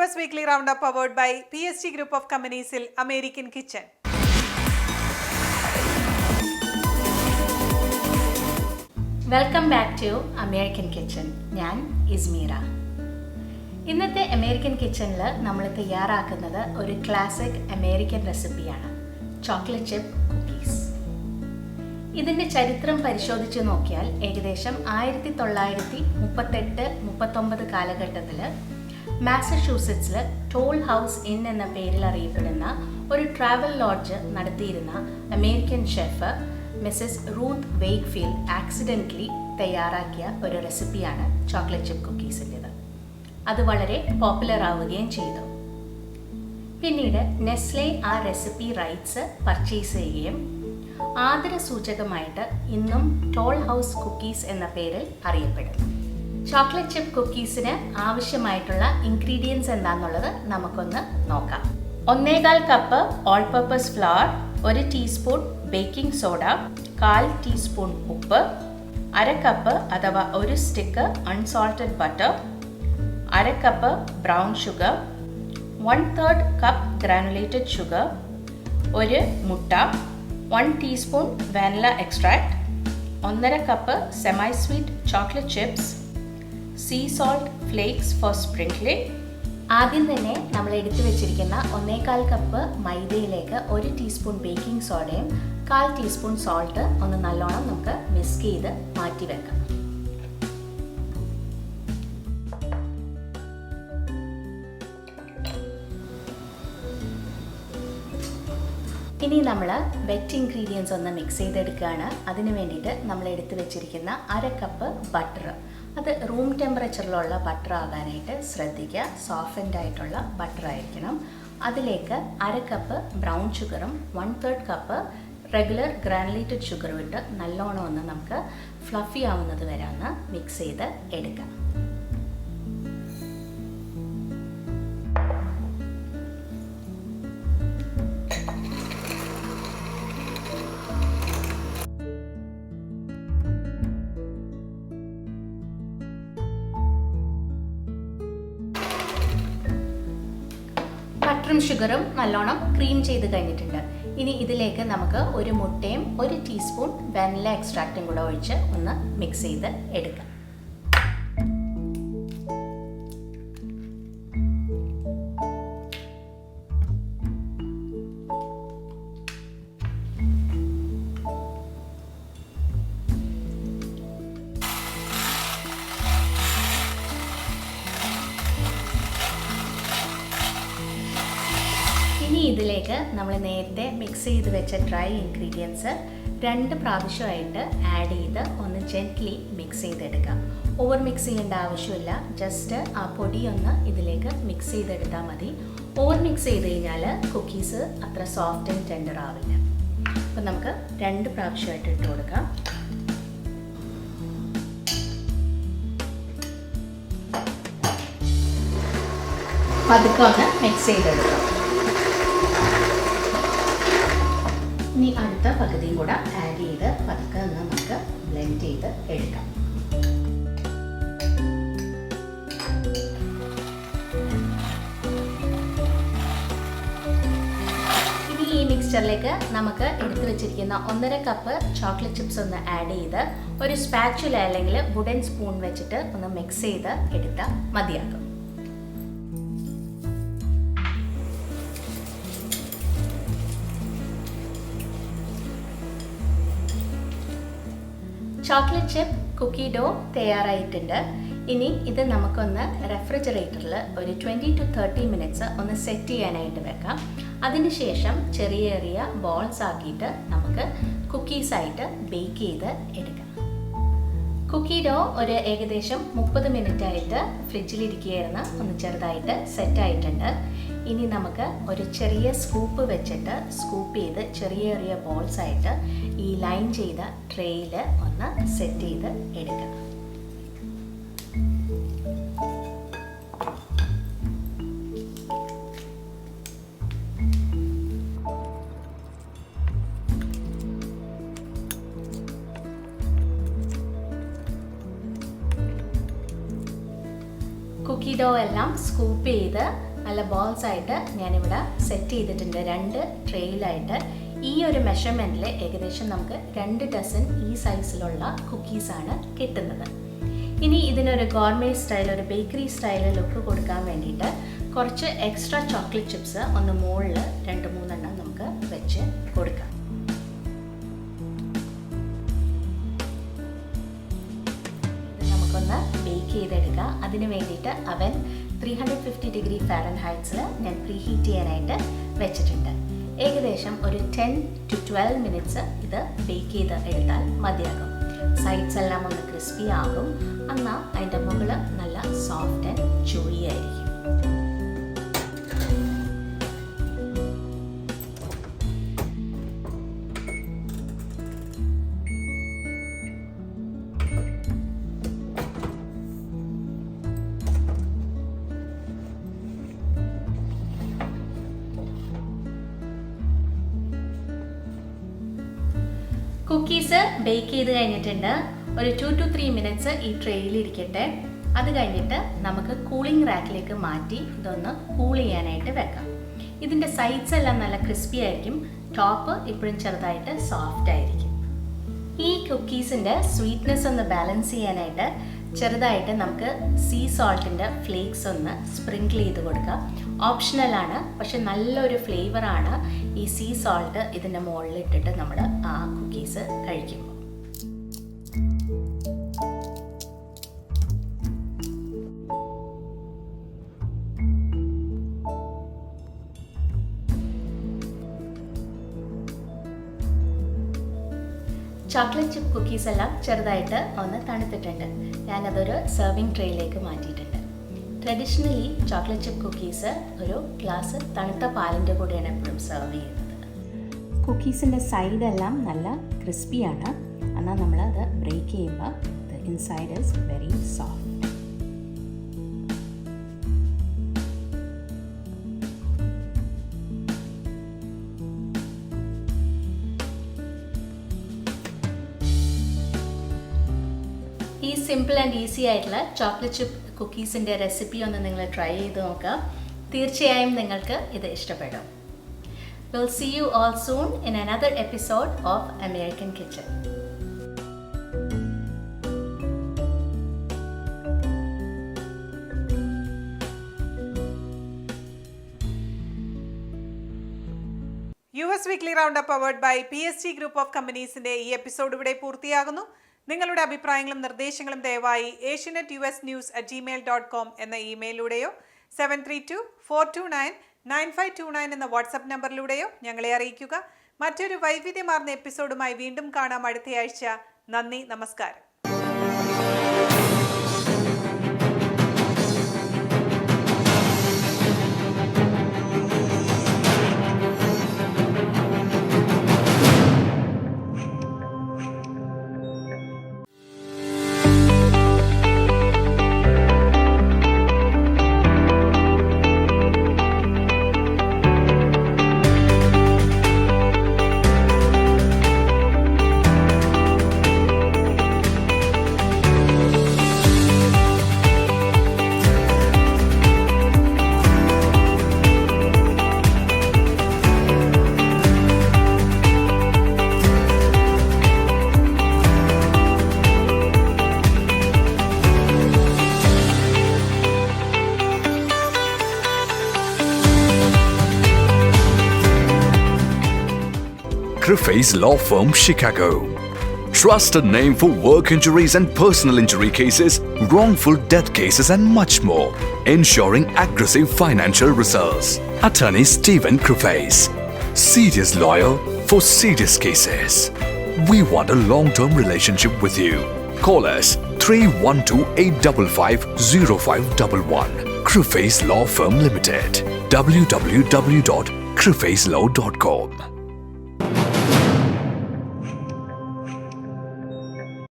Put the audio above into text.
US Weekly Roundup powered by PSG Group of Companies in American Kitchen. Welcome back to American kitchen. ഞാൻ ഇസ്മീറ. ഇന്നത്തെ American കിച്ചണിൽ നമ്മൾ തയ്യാറാക്കുന്നത് ഒരു ക്ലാസിക് അമേരിക്കൻ റെസിപ്പിയാണ്, ചോക്ലേറ്റ് ചിപ്പ് കുക്കീസ്. ഇതിൻ്റെ ചരിത്രം പരിശോധിച്ച് നോക്കിയാൽ ഏകദേശം 1938-39 കാലഘട്ടത്തിൽ മാസച്യൂസെറ്റ്സിൽ ടോൾ ഹൗസ് ഇൻ എന്ന പേരിൽ അറിയപ്പെടുന്ന ഒരു ട്രാവൽ ലോഡ്ജ് നടത്തിയിരുന്ന American chef Mrs Ruth Wakefield accidentally തയ്യാറാക്കിയ ഒരു റെസിപ്പിയാണ് ചോക്ലേറ്റ് ചിപ്പ് കുക്കീസിൻ്റെത്. അത് വളരെ പോപ്പുലർ ആവുകയും ചെയ്തു. പിന്നീട് നെസ്ലെ ആ റെസിപ്പി റൈറ്റ്സ് പർച്ചേസ് ചെയ്യുകയും ആദരസൂചകമായിട്ട് ഇന്നും ടോൾ ഹൗസ് കുക്കീസ് എന്ന പേരിൽ അറിയപ്പെടുന്നു. ചോക്ലേറ്റ് ചിപ്പ് കുക്കീസിന് ആവശ്യമായിട്ടുള്ള ഇൻഗ്രീഡിയൻസ് എന്താണെന്നുള്ളത് നമുക്കൊന്ന് നോക്കാം. 1/4 cup all purpose flour, 1 teaspoon baking soda, 1/4 teaspoon ഉപ്പ്, 1/2 കപ്പ് അഥവാ 1 stick unsalted butter, 1/2 cup brown sugar, 1/3 cup granulated sugar, 1 മുട്ട, 1 teaspoon vanilla extract, 1/2 cup semi sweet chocolate chips, sea salt flakes for sprinkling. ആദ്യം തന്നെ നമ്മൾ എടുത്തു വെച്ചിരിക്കുന്ന 1/4 cup മൈദയിലേക്ക് 1 teaspoon baking സോഡയും 1/4 teaspoon salt ഒന്ന് നല്ലോണം നമുക്ക് മിക്സ് ചെയ്ത് മാറ്റി വെക്കാം. ഇനി നമ്മൾ വെറ്റ് ഇൻഗ്രീഡിയൻസ് ഒന്ന് മിക്സ് ചെയ്തെടുക്കുകയാണ്. അതിന് വേണ്ടിയിട്ട് നമ്മൾ എടുത്തു വെച്ചിരിക്കുന്ന 1/2 കപ്പ് ബട്ടർ, അത് റൂം ടെമ്പറേച്ചറിലുള്ള ബട്ടർ ആകാനായിട്ട് ശ്രദ്ധിക്കുക. സോഫ്റ്റൻഡ് ആയിട്ടുള്ള ബട്ടർ ആയിരിക്കണം. അതിലേക്ക് 1/2 കപ്പ് ബ്രൗൺ ഷുഗറും 1/3 കപ്പ് റെഗുലർ ഗ്രാനുലേറ്റഡ് ഷുഗറും ഇട്ട് നല്ലോണം ഒന്ന് നമുക്ക് ഫ്ലഫി ആവുന്നത് വരെ ഒന്ന് മിക്സ് ചെയ്ത് എടുക്കാം. ബട്ടറും ഷുഗറും നല്ലോണം ക്രീം ചെയ്ത് കഴിഞ്ഞിട്ടുണ്ട്. ഇനി ഇതിലേക്ക് നമുക്ക് 1 മുട്ടയും 1 ടീസ്പൂൺ വാനില എക്സ്ട്രാക്റ്റും കൂടെ ഒഴിച്ച് ഒന്ന് മിക്സ് ചെയ്ത് എടുക്കാം. ഇനി ഇതിലേക്ക് നമ്മൾ നേരത്തെ മിക്സ് ചെയ്ത് വെച്ച ഡ്രൈ ഇൻഗ്രീഡിയൻസ് 2 പ്രാവശ്യമായിട്ട് ആഡ് ചെയ്ത് ഒന്ന് ജെന്റ്ലി മിക്സ് ചെയ്തെടുക്കാം. ഓവർ മിക്സ് ചെയ്യേണ്ട ആവശ്യമില്ല, ജസ്റ്റ് ആ പൊടി ഒന്ന് ഇതിലേക്ക് മിക്സ് ചെയ്തെടുത്താൽ മതി. ഓവർ മിക്സ് ചെയ്ത് കഴിഞ്ഞാൽ കുക്കീസ് അത്ര സോഫ്റ്റ് ആൻഡ് ടെൻഡർ ആവില്ല. അപ്പം നമുക്ക് 2 പ്രാവശ്യമായിട്ട് ഇട്ട് കൊടുക്കാം. പതുക്കെ ഒന്ന് മിക്സ് ചെയ്തെടുക്കാം. ഇനി അടുത്ത പകുതിയും കൂടെ ആഡ് ചെയ്ത് പതുക്കെ ഒന്ന് നമുക്ക് ബ്ലെൻഡ് ചെയ്ത് എടുക്കാം. ഇനി ഈ മിക്സ്ചറിലേക്ക് നമുക്ക് എടുത്തു വെച്ചിരിക്കുന്ന 1/2 കപ്പ് ചോക്ലേറ്റ് ചിപ്സ് ഒന്ന് ആഡ് ചെയ്ത് ഒരു സ്പാച്ചുല അല്ലെങ്കിൽ വുഡൻ സ്പൂൺ വെച്ചിട്ട് ഒന്ന് മിക്സ് ചെയ്ത് എടുത്താൽ മതിയാകും. ചോക്ലേറ്റ് ചിപ്പ് കുക്കി ഡോ തയ്യാറായിട്ടുണ്ട്. ഇനി ഇത് നമുക്കൊന്ന് റെഫ്രിജറേറ്ററിൽ ഒരു 20 to 30 മിനിറ്റ്സ് ഒന്ന് സെറ്റ് ചെയ്യാനായിട്ട് വെക്കാം. അതിനുശേഷം ചെറിയ ചെറിയ ബോൾസ് ആക്കിയിട്ട് നമുക്ക് കുക്കീസായിട്ട് ബേക്ക് ചെയ്ത് എടുക്കാം. കുക്കി ഡോ ഒരു ഏകദേശം 30 മിനിറ്റ് ആയിട്ട് ഫ്രിഡ്ജിലിരിക്കുകയായിരുന്നു, ഒന്ന് ചെറുതായിട്ട് സെറ്റായിട്ടുണ്ട്. ഇനി നമുക്ക് ഒരു ചെറിയ സ്കൂപ്പ് വെച്ചിട്ട് സ്കൂപ്പ് ചെയ്ത് ചെറിയ ചെറിയ ബോൾസ് ആയിട്ട് ഈ ലൈൻ ചെയ്ത ട്രേയിൽ ഒന്ന് സെറ്റ് ചെയ്ത് എടുക്കാം. കുക്കി കുക്കി ഡോ എല്ലാം സ്കൂപ്പ് ചെയ്ത് നല്ല ബോൾസ് ആയിട്ട് ഞാനിവിടെ സെറ്റ് ചെയ്തിട്ടുണ്ട് 2 ട്രേയിലായിട്ട്. ഈ ഒരു മെഷർമെൻറ്റിൽ ഏകദേശം നമുക്ക് 2 ഡസൻ ഈ സൈസിലുള്ള കുക്കീസാണ് കിട്ടുന്നത്. ഇനി ഇതിനൊരു ഗോർമേ സ്റ്റൈൽ, ഒരു ബേക്കറി സ്റ്റൈൽ ലുക്ക് കൊടുക്കാൻ വേണ്ടിയിട്ട് കുറച്ച് എക്സ്ട്രാ ചോക്ലേറ്റ് ചിപ്സ് ഒന്ന് മുകളിൽ 2-3 എണ്ണം നമുക്ക് വെച്ച് കൊടുക്കാം. ഇത് നമുക്കൊന്ന് ബേക്ക് ചെയ്തെടുക്കാം. അതിന് വേണ്ടിയിട്ട് അവൻ 350 ഡിഗ്രി ഫാരൻഹൈറ്റ്സിൽ ഞാൻ പ്രീ ഹീറ്റ് ചെയ്യാനായിട്ട് വെച്ചിട്ടുണ്ട്. ഏകദേശം ഒരു 10 to 12 മിനിറ്റ്സ് ഇത് ബേക്ക് ചെയ്ത് എടുത്താൽ മതിയാകും. സൈഡ്സ് എല്ലാം ഒന്ന് ക്രിസ്പി ആകും. എന്നാൽ അതിൻ്റെ മുകളിൽ നല്ല സോഫ്റ്റ് ആൻഡ് ചൂയി ആയിരിക്കും. കുക്കീസ് ബേക്ക് ചെയ്ത് കഴിഞ്ഞിട്ടുണ്ട്. ഒരു 2 to 3 മിനിറ്റ്സ് ഈ ട്രേയിൽ ഇരിക്കട്ടെ. അത് കഴിഞ്ഞിട്ട് നമുക്ക് കൂളിംഗ് റാക്കിലേക്ക് മാറ്റി ഇതൊന്ന് കൂൾ ചെയ്യാനായിട്ട് വെക്കാം. ഇതിൻ്റെ സൈഡ്സ് എല്ലാം നല്ല ക്രിസ്പി ആയിരിക്കും. ടോപ്പ് ഇപ്പോഴും ചെറുതായിട്ട് സോഫ്റ്റ് ആയിരിക്കും. ഈ കുക്കീസിൻ്റെ സ്വീറ്റ്നെസ് ഒന്ന് ബാലൻസ് ചെയ്യാനായിട്ട് ചെറുതായിട്ട് നമുക്ക് സീ സോൾട്ടിൻ്റെ ഫ്ലേക്സ് ഒന്ന് സ്പ്രിങ്കിൾ ചെയ്ത് കൊടുക്കാം. ഓപ്ഷണലാണ്, പക്ഷെ നല്ലൊരു ഫ്ലേവറാണ് ഈ സീ സോൾട്ട് ഇതിൻ്റെ മുകളിൽ ഇട്ടിട്ട് നമ്മൾ ആ കുക്കീസ് കഴിക്കുമ്പോൾ. ചോക്ലേറ്റ് ചിപ്പ് കുക്കീസ് എല്ലാം ചെറുതായിട്ട് ഒന്ന് തണുത്തിട്ടുണ്ട്. ഞാനതൊരു സെർവിങ് ട്രേയിലേക്ക് മാറ്റിയിട്ടുണ്ട്. ട്രഡീഷണലി ചോക്ലേറ്റ് ചിപ്പ് കുക്കീസ് ഒരു ഗ്ലാസ് തണുത്ത പാലിൻ്റെ കൂടെയാണ് എപ്പോഴും സെർവ് ചെയ്യുന്നത്. കുക്കീസിൻ്റെ സൈഡെല്ലാം നല്ല ക്രിസ്പിയാണ്. എന്നാൽ നമ്മളത് ബ്രേക്ക് ചെയ്യുമ്പോൾ the inside is very soft. ഈ സിമ്പിൾ ആൻഡ് ഈസി ആയിട്ടുള്ള ചോക്ലേറ്റ് ചിപ്പ് കുക്കീസിൻ്റെ റെസിപ്പി ഒന്ന് നിങ്ങൾ ട്രൈ ചെയ്ത് നോക്കുക. തീർച്ചയായും നിങ്ങൾക്ക് ഇത് ഇഷ്ടപ്പെടും. We'll see you all soon in another episode of American Kitchen. US Weekly Roundup powered by PSG Group of Companies-ന്റെ ഈ എപ്പിസോഡ് ഇവിടെ പൂർത്തിയാകുന്നു. നിങ്ങളുടെ അഭിപ്രായങ്ങളും നിർദ്ദേശങ്ങളും ദയവായി asianetUSnews@gmail.com എന്ന ഇമെയിലൂടെയോ 7324299529 എന്ന വാട്സ്ആപ്പ് നമ്പറിലൂടെയോ ഞങ്ങളെ അറിയിക്കുക. മറ്റൊരു വൈവിധ്യമാർന്ന എപ്പിസോഡുമായി വീണ്ടും കാണാം അടുത്തയാഴ്ച. നന്ദി, നമസ്കാരം. Crufface Law Firm, Chicago. Trusted name for work injuries and personal injury cases, wrongful death cases and much more. Ensuring aggressive financial results. Attorney Stephen Crufface. Serious lawyer for serious cases. We want a long-term relationship with you. Call us 312-855-0511. Crufface Law Firm Limited. www.cruffacelaw.com